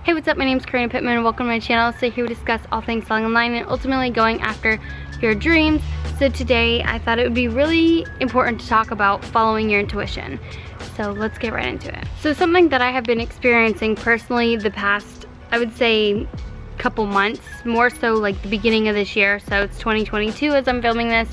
Hey, what's up? My name is Karrina Pitman and welcome to my channel. So here we discuss all things selling online and ultimately going after your dreams. So today I thought it would be really important to talk about following your intuition. So let's get right into it. So something that I have been experiencing personally the past, I would say, couple months, more so like the beginning of this year. So it's 2022 as I'm filming this.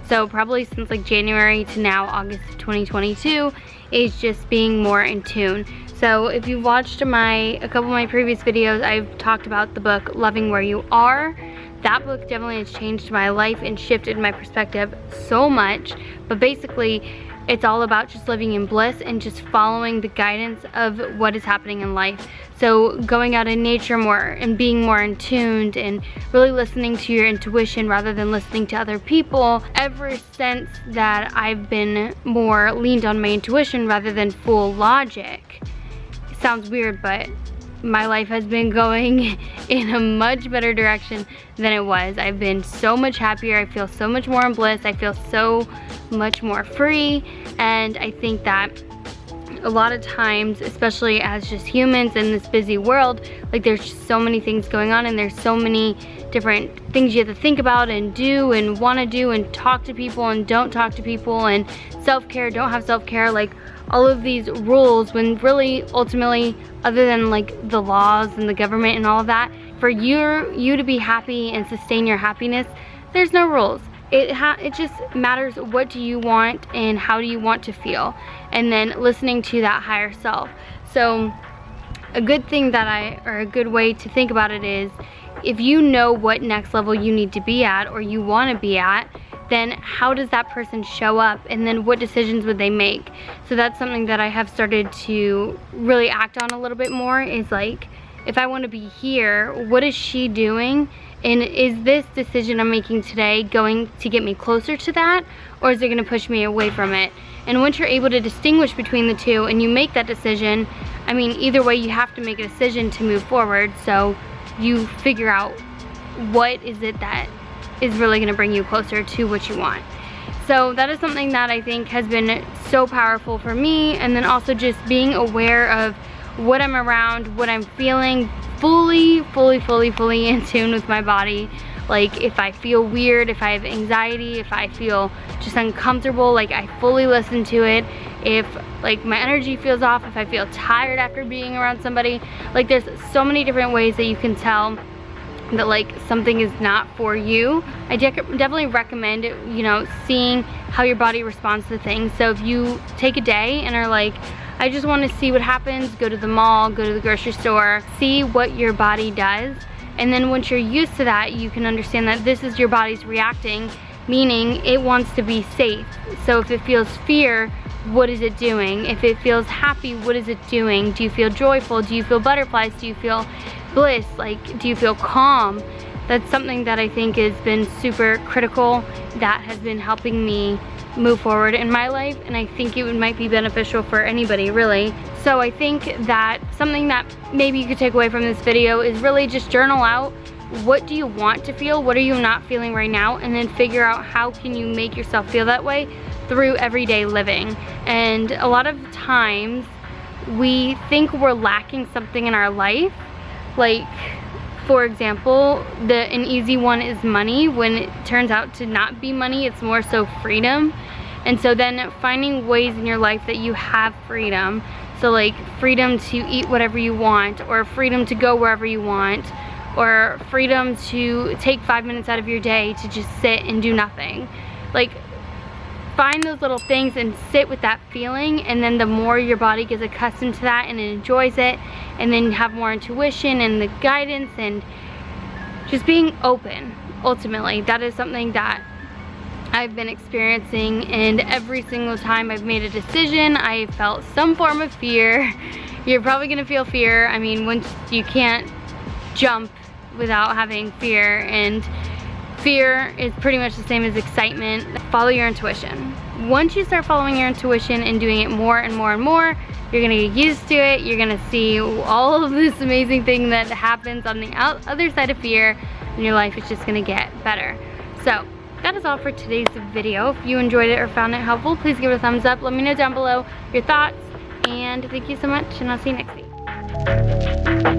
So probably since like January to now August of 2022 is just being more in tune. So if you've watched a couple of my previous videos, I've talked about the book Loving Where You Are. That book definitely has changed my life and shifted my perspective so much. But basically, it's all about just living in bliss and just following the guidance of what is happening in life. So going out in nature more and being more in tuned and really listening to your intuition rather than listening to other people. Ever since that, I've been more leaned on my intuition rather than full logic. It sounds weird, but my life has been going in a much better direction than it was. I've been so much happier. I feel so much more in bliss. I feel so much more free. And I think that a lot of times, especially as just humans in this busy world, like there's just so many things going on and there's so many different things you have to think about and do and want to do and talk to people and don't talk to people and self-care, don't have self-care, like all of these rules, when really ultimately, other than like the laws and the government and all of that, for you to be happy and sustain your happiness, there's no rules. It just matters what do you want and how do you want to feel, and then listening to that higher self. So a good thing or a good way to think about it is, if you know what next level you need to be at or you want to be at, then how does that person show up, and then what decisions would they make? So that's something that I have started to really act on a little bit more, is like, if I want to be here, what is she doing? And is this decision I'm making today going to get me closer to that, or is it going to push me away from it? And once you're able to distinguish between the two and you make that decision, I mean, either way you have to make a decision to move forward. So you figure out what is it that is really going to bring you closer to what you want. So that is something that I think has been so powerful for me. And then also just being aware of what I'm around, what I'm feeling, fully in tune with my body. Like if I feel weird, if I have anxiety, if I feel just uncomfortable, like I fully listen to it. If like my energy feels off, if I feel tired after being around somebody, like there's so many different ways that you can tell that like something is not for you. I definitely recommend, you know, seeing how your body responds to things. So if you take a day and are like, I just want to see what happens, go to the mall, go to the grocery store, see what your body does. And then once you're used to that, you can understand that this is your body's reacting, meaning it wants to be safe. So if it feels fear, what is it doing? If it feels happy, what is it doing? Do you feel joyful? Do you feel butterflies? Do you feel bliss? Like, do you feel calm? That's something that I think has been super critical, that has been helping me move forward in my life, and I think it might be beneficial for anybody, really. So I think that something that maybe you could take away from this video is really just journal out, what do you want to feel, what are you not feeling right now, and then figure out how can you make yourself feel that way through everyday living. And a lot of times we think we're lacking something in our life, like for example, an easy one is money, when it turns out to not be money, it's more so freedom. And so then finding ways in your life that you have freedom. So like freedom to eat whatever you want, or freedom to go wherever you want, or freedom to take 5 minutes out of your day to just sit and do nothing. Like, find those little things and sit with that feeling, and then the more your body gets accustomed to that and enjoys it, and then you have more intuition and the guidance and just being open. Ultimately, that is something that I've been experiencing, and every single time I've made a decision, I felt some form of fear. You're probably gonna feel fear. I mean, once you can't jump without having fear, and fear is pretty much the same as excitement. Follow your intuition. Once you start following your intuition and doing it more and more and more, you're gonna get used to it. You're gonna see all of this amazing thing that happens on the other side of fear, and your life is just gonna get better. So that is all for today's video. If you enjoyed it or found it helpful, please give it a thumbs up. Let me know down below your thoughts, and thank you so much, and I'll see you next week.